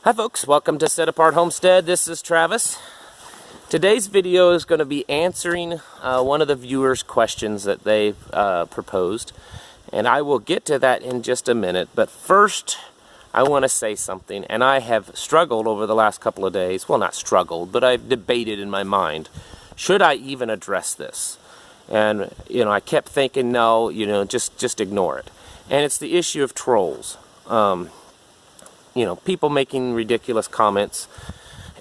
Hi folks, welcome to Set Apart Homestead. This is Travis. Today's video is going to be answering one of the viewers' questions that they proposed, and I will get to that in just a minute. But first, I want to say something, and I have struggled over the last couple of days. Well, not struggled, but I've debated in my mind, should I even address this? And, I kept thinking, no, just ignore it. And it's the issue of trolls. People making ridiculous comments.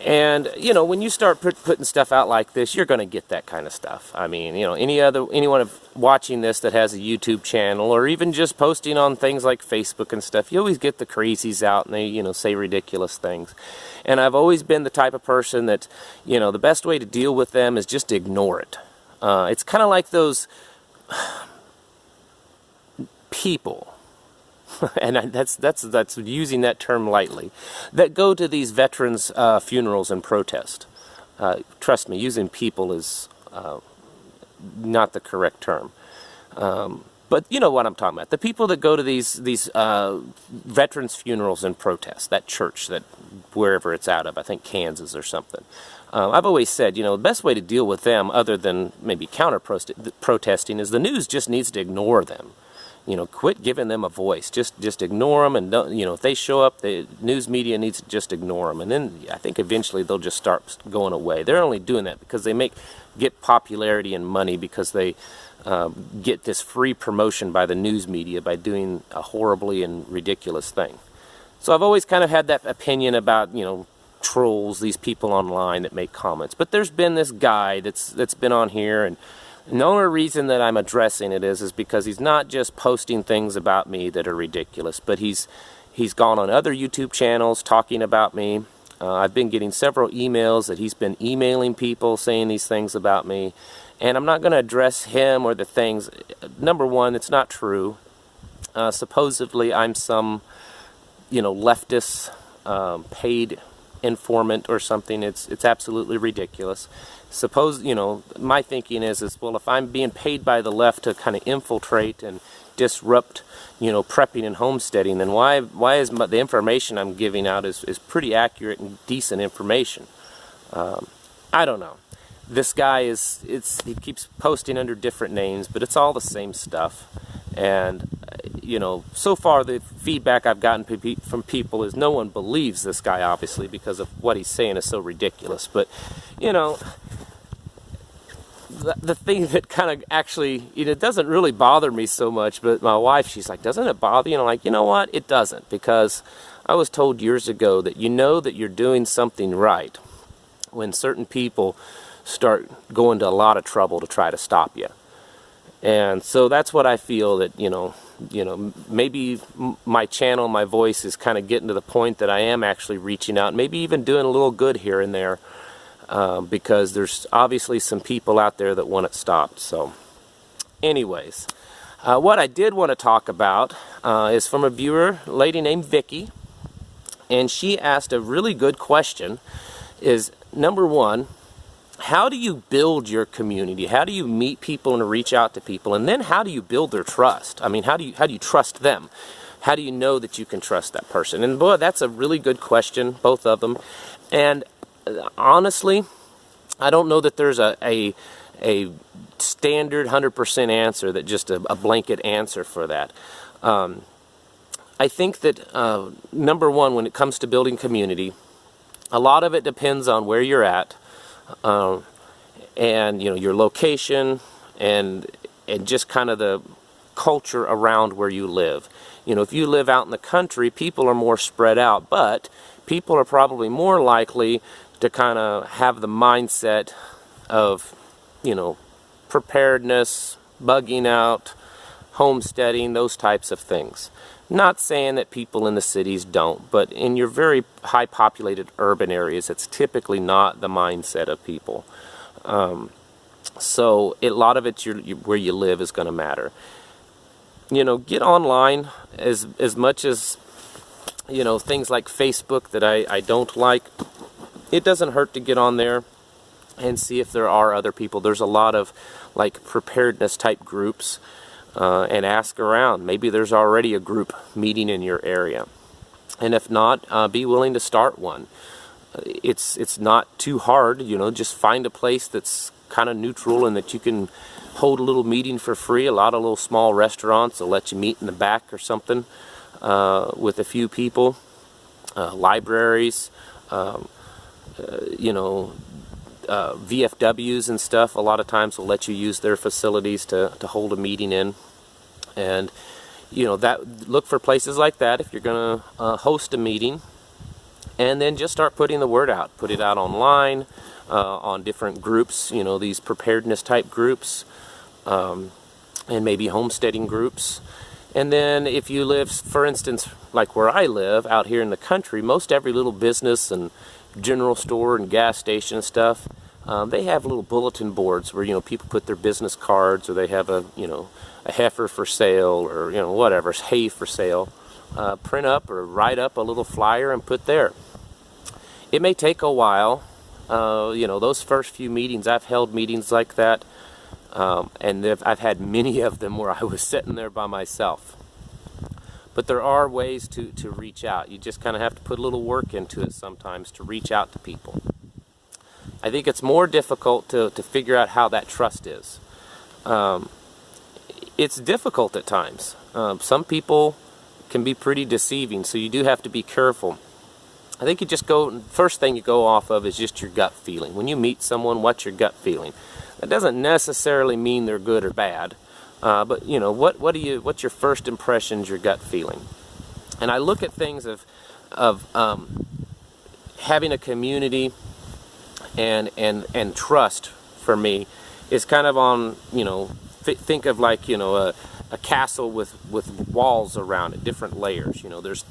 And, when you start putting stuff out like this, you're going to get that kind of stuff. I mean, anyone watching this that has a YouTube channel or even just posting on things like Facebook and stuff, you always get the crazies out and they, say ridiculous things. And I've always been the type of person that, the best way to deal with them is just to ignore it. It's kind of like those people. And that's using that term lightly, that go to these veterans' funerals and protest. Trust me, using people is not the correct term. But you know what I'm talking about. The people that go to these veterans' funerals and protest, that church, that wherever it's out of, I think Kansas or something. I've always said, the best way to deal with them, other than maybe counter-protesting, is the news just needs to ignore them. Quit giving them a voice. Just ignore them, and don't, if they show up, the news media needs to just ignore them. And then I think eventually they'll just start going away. They're only doing that because they get popularity and money because they get this free promotion by the news media by doing a horribly and ridiculous thing. So I've always kind of had that opinion about, trolls, these people online that make comments. But there's been this guy that's been on here, and the only reason that I'm addressing it is because he's not just posting things about me that are ridiculous, but he's gone on other YouTube channels talking about me. I've been getting several emails that he's been emailing people saying these things about me, and I'm not going to address him or the things. Number one, it's not true. Supposedly I'm some, leftist paid informant or something. It's absolutely ridiculous. Suppose, my thinking is well, if I'm being paid by the left to kind of infiltrate and disrupt, prepping and homesteading, then why is the information I'm giving out is pretty accurate and decent information? I don't know. This guy he keeps posting under different names, but it's all the same stuff. And, so far the feedback I've gotten from people is no one believes this guy, obviously, because of what he's saying is so ridiculous. But, the thing that kind of actually, it doesn't really bother me so much, but my wife, she's like, doesn't it bother you? And I'm like, you know what? It doesn't, because I was told years ago that that you're doing something right when certain people start going to a lot of trouble to try to stop you. And so that's what I feel that, maybe my channel, my voice is kind of getting to the point that I am actually reaching out, maybe even doing a little good here and there, because there's obviously some people out there that want it stopped. So anyways, what I did want to talk about is from a viewer, a lady named Vicky, and she asked a really good question. Is number one, how do you build your community? How do you meet people and reach out to people? And then how do you build their trust? I mean, how do you trust them? How do you know that you can trust that person? And boy, that's a really good question, both of them. And honestly, I don't know that there's a standard 100% answer, that just a blanket answer for that. I think that number one, when it comes to building community, a lot of it depends on where you're at. And your location and just kind of the culture around where you live. If you live out in the country, people are more spread out, but people are probably more likely to kind of have the mindset of, preparedness, bugging out, homesteading, those types of things. Not saying that people in the cities don't, but in your very high populated urban areas, it's typically not the mindset of people. So a lot of it, where you live is going to matter. Get online as much as, things like Facebook that I don't like. It doesn't hurt to get on there and see if there are other people. There's a lot of like preparedness type groups. And ask around. Maybe there's already a group meeting in your area. And if not, be willing to start one. It's not too hard, you know, just find a place that's kind of neutral and that you can hold a little meeting for free. A lot of little small restaurants will let you meet in the back or something with a few people. Libraries, you know, VFWs and stuff a lot of times will let you use their facilities to hold a meeting in. And you know, look for places like that if you're going to host a meeting, and then just start putting the word out. Put it out online, on different groups, you know, these preparedness type groups, and maybe homesteading groups. And then if you live, for instance, like where I live out here in the country, most every little business and general store and gas station and stuff, they have little bulletin boards where, you know, people put their business cards, or they have a, you know, a heifer for sale, or, you know, whatever, hay for sale. Print up or write up a little flyer and put there. It may take a while. You know, those first few meetings, I've held meetings like that, and I've had many of them where I was sitting there by myself. But there are ways to reach out. You just kind of have to put a little work into it sometimes to reach out to people. I think it's more difficult to figure out how that trust is. It's difficult at times. Some people can be pretty deceiving, so you do have to be careful. I think you just first thing you go off of is just your gut feeling. When you meet someone, what's your gut feeling? That doesn't necessarily mean they're good or bad, but you know, what's your first impressions, your gut feeling? And I look at things of having a community and trust for me is kind of on, you know, think of like, you know, a castle with walls around it, different layers. You know, there's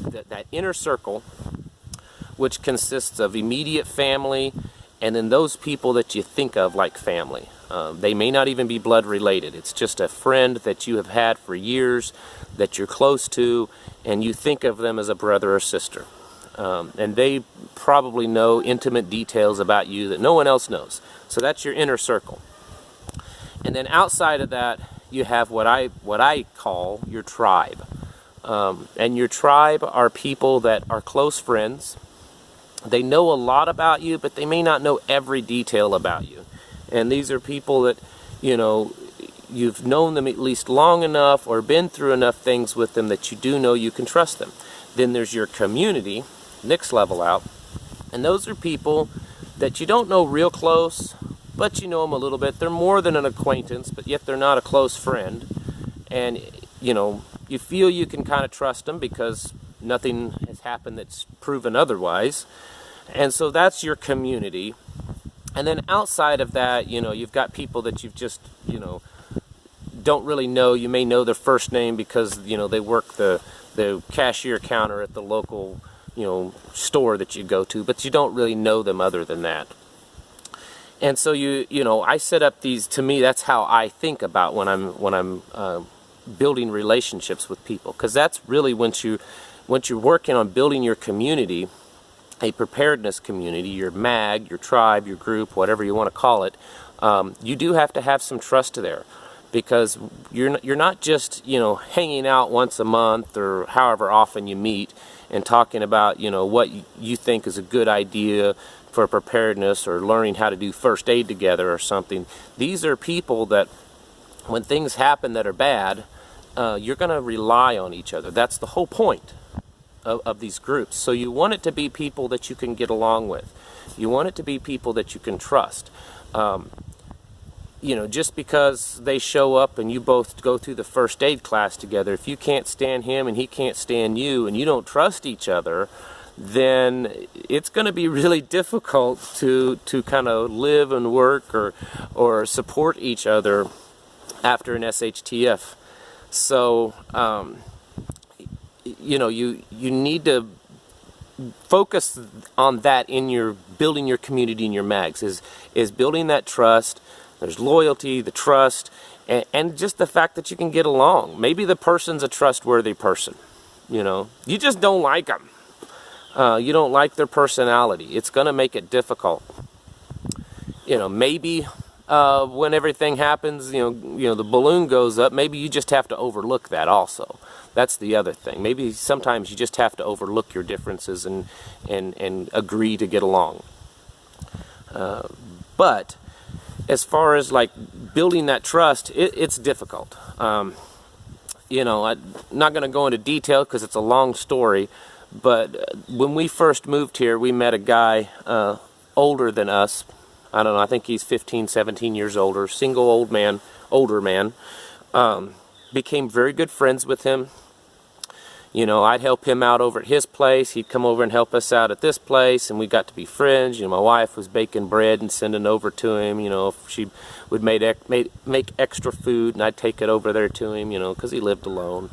that inner circle, which consists of immediate family, and then those people that you think of like family. They may not even be blood related. It's just a friend that you have had for years, that you're close to, and you think of them as a brother or sister. And they probably know intimate details about you that no one else knows. So that's your inner circle. And then outside of that, you have what I call your tribe. And your tribe are people that are close friends. They know a lot about you, but they may not know every detail about you. And these are people that, you know, you've known them at least long enough or been through enough things with them that you do know you can trust them. Then there's your community, next level out. And those are people that you don't know real close, but you know them a little bit. They're more than an acquaintance, but yet they're not a close friend. And, you know, you feel you can kind of trust them because nothing has happened that's proven otherwise. And so that's your community. And then outside of that, you know, you've got people that you've just, you know, don't really know. You may know their first name because, you know, they work the cashier counter at the local, you know, store that you go to, but you don't really know them other than that. And so you know, I set up these. To me, that's how I think about when I'm building relationships with people, because that's really once you're working on building your community, a preparedness community, your mag, your tribe, your group, whatever you want to call it, you do have to have some trust there, because you're not just, you know, hanging out once a month or however often you meet and talking about, you know, what you think is a good idea for preparedness or learning how to do first aid together or something. These are people that when things happen that are bad, you're going to rely on each other. That's the whole point of these groups. So you want it to be people that you can get along with. You want it to be people that you can trust. You know, just because they show up and you both go through the first aid class together, if you can't stand him and he can't stand you and you don't trust each other, then it's going to be really difficult to kind of live and work or support each other after an SHTF. So, you know, you need to focus on that in your building your community and your mags, is building that trust. There's loyalty, the trust, and just the fact that you can get along. Maybe the person's a trustworthy person, you know. You just don't like them. You don't like their personality. It's going to make it difficult. You know, maybe when everything happens, the balloon goes up, maybe you just have to overlook that also. That's the other thing. Maybe sometimes you just have to overlook your differences and agree to get along. But as far as like building that trust, it's difficult. I'm not going to go into detail because it's a long story, but when we first moved here, we met a guy older than us. I don't know, I think he's 15, 17 years older, single older man. Became very good friends with him. I'd help him out over at his place. He'd come over and help us out at this place, and we got to be friends. My wife was baking bread and sending over to him. If she would make extra food, and I'd take it over there to him, because he lived alone.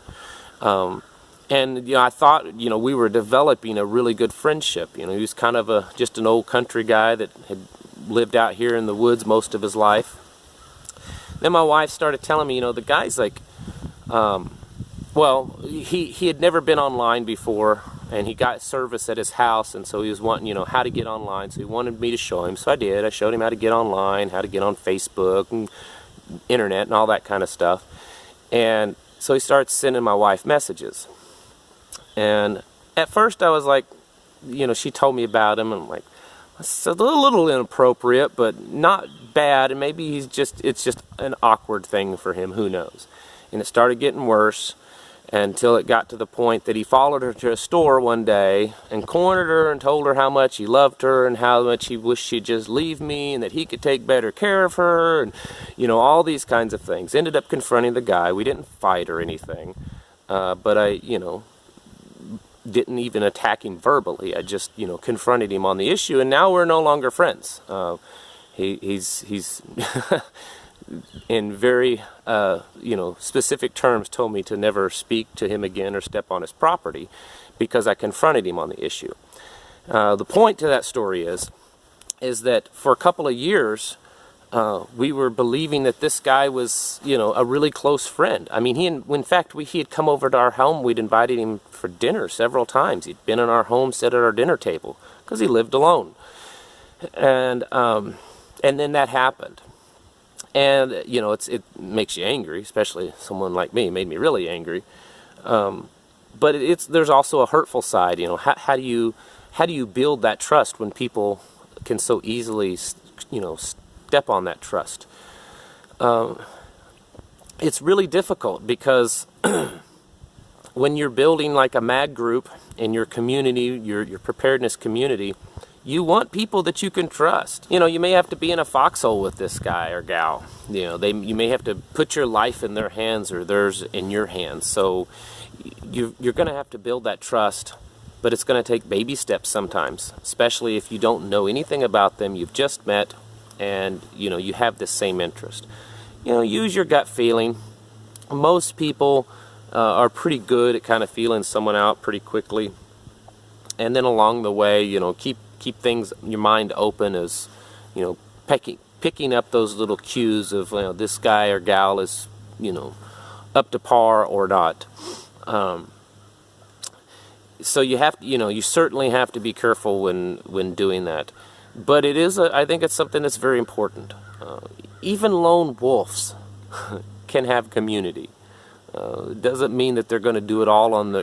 And I thought, we were developing a really good friendship. He was kind of just an old country guy that had lived out here in the woods most of his life. Then my wife started telling me, the guy's like, well, he had never been online before, and he got service at his house, and so he was wanting, how to get online. So he wanted me to show him. So I did. I showed him how to get online, how to get on Facebook and internet and all that kind of stuff. And so he starts sending my wife messages. And at first I was like, she told me about him, and I'm like, it's a little inappropriate, but not bad, and maybe it's just an awkward thing for him, who knows. And it started getting worse until it got to the point that he followed her to a store one day and cornered her and told her how much he loved her and how much he wished she'd just leave me and that he could take better care of her, and all these kinds of things. Ended up confronting the guy. We didn't fight or anything, but I didn't even attack him verbally. I just confronted him on the issue, and now we're no longer friends. He's in very specific terms told me to never speak to him again or step on his property because I confronted him on the issue. The point to that story is that for a couple of years we were believing that this guy was a really close friend. I mean, in fact he had come over to our home. We'd invited him for dinner several times. He'd been in our home, sat at our dinner table because he lived alone. And then that happened. And, it makes you angry, especially someone like me. It made me really angry. But there's also a hurtful side. How do you build that trust when people can so easily, step on that trust? It's really difficult because when you're building like a MAG group in your community, your preparedness community, you want people that you can trust. You may have to be in a foxhole with this guy or gal. You may have to put your life in their hands or theirs in your hands. So you're going to have to build that trust, but it's going to take baby steps sometimes, especially if you don't know anything about them, you've just met, and you have this same interest. Use your gut feeling. Most people are pretty good at kind of feeling someone out pretty quickly, and then along the way, keep things, your mind open, as picking up those little cues of this guy or gal is up to par or not. So you have to, you certainly have to be careful when doing that. But I think it's something that's very important. Even lone wolves can have community. It doesn't mean that they're going to do it all on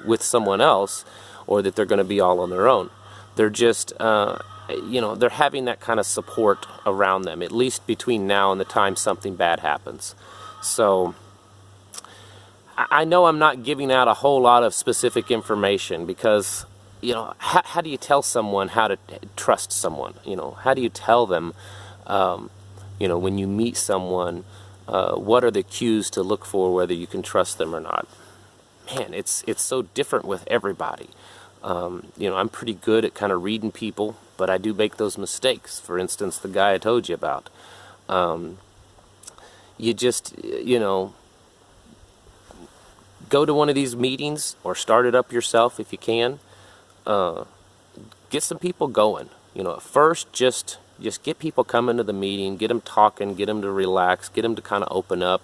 with someone else, or that they're going to be all on their own. They're just, they're having that kind of support around them, at least between now and the time something bad happens. So I know I'm not giving out a whole lot of specific information because, how do you tell someone how to trust someone? How do you tell them, when you meet someone, what are the cues to look for, whether you can trust them or not? Man, it's so different with everybody. I'm pretty good at kind of reading people, but I do make those mistakes. For instance, the guy I told you about. You just, go to one of these meetings or start it up yourself if you can. Get some people going. At first, just get people coming to the meeting, get them talking, get them to relax, get them to kind of open up.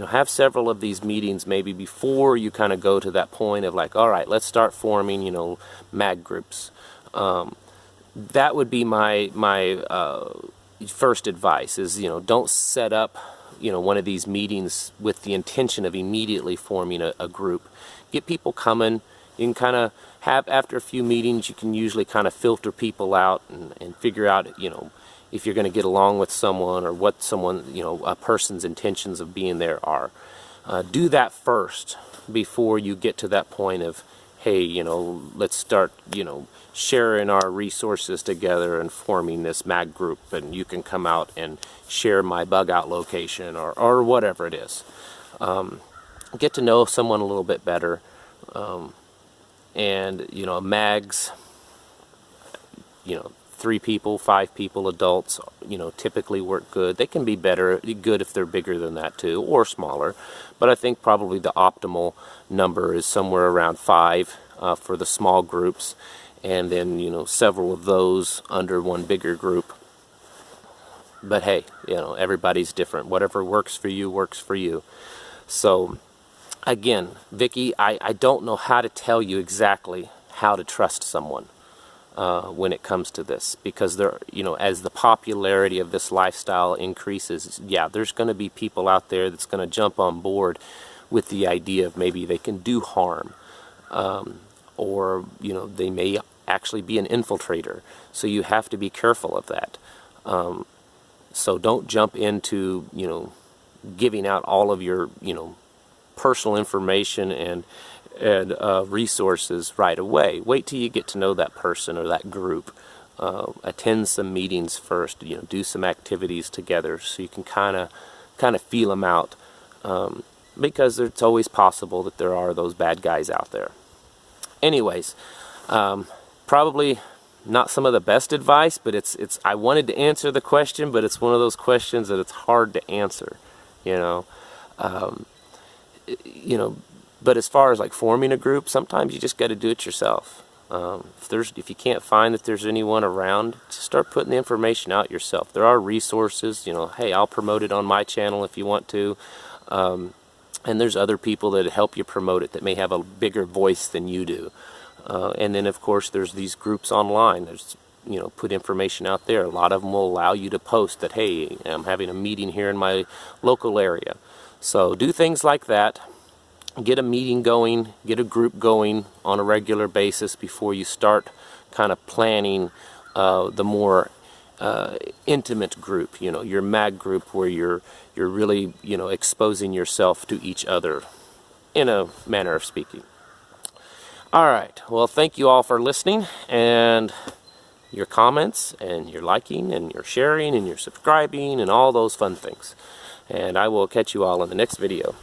Have several of these meetings maybe before you kind of go to that point of like, all right, let's start forming, MAG groups. That would be my first advice is, don't set up, one of these meetings with the intention of immediately forming a group. Get people coming. You can kind of have, after a few meetings, you can usually kind of filter people out and figure out, if you're going to get along with someone or what someone, a person's intentions of being there are. Do that first before you get to that point of, hey, let's start, sharing our resources together and forming this mag group, and you can come out and share my bug out location or whatever it is. Get to know someone a little bit better. And, mags, 3 people, 5 people, adults, typically work good. They can be good if they're bigger than that too, or smaller. But I think probably the optimal number is somewhere around 5 for the small groups, and then, several of those under one bigger group. But hey, everybody's different. Whatever works for you works for you. So, again, Vicki, I don't know how to tell you exactly how to trust someone when it comes to this, because as the popularity of this lifestyle increases, yeah, there's going to be people out there that's going to jump on board with the idea of maybe they can do harm, or they may actually be an infiltrator. So you have to be careful of that. So don't jump into giving out all of your personal information and resources right away. Wait till you get to know that person or that group. Attend some meetings first. Do some activities together so you can kind of feel them out. Because it's always possible that there are those bad guys out there. Anyways, probably not some of the best advice, but I wanted to answer the question, but it's one of those questions that it's hard to answer. But as far as like forming a group, sometimes you just got to do it yourself. If you can't find that there's anyone around, just start putting the information out yourself. There are resources, hey, I'll promote it on my channel if you want to. And there's other people that help you promote it that may have a bigger voice than you do. And then of course there's these groups online. There's put information out there. A lot of them will allow you to post that, hey, I'm having a meeting here in my local area. So do things like that. Get a meeting going, get a group going on a regular basis before you start kind of planning the more intimate group, your mag group, where you're really, exposing yourself to each other, in a manner of speaking. Alright, well, thank you all for listening, and your comments, and your liking, and your sharing, and your subscribing, and all those fun things. And I will catch you all in the next video.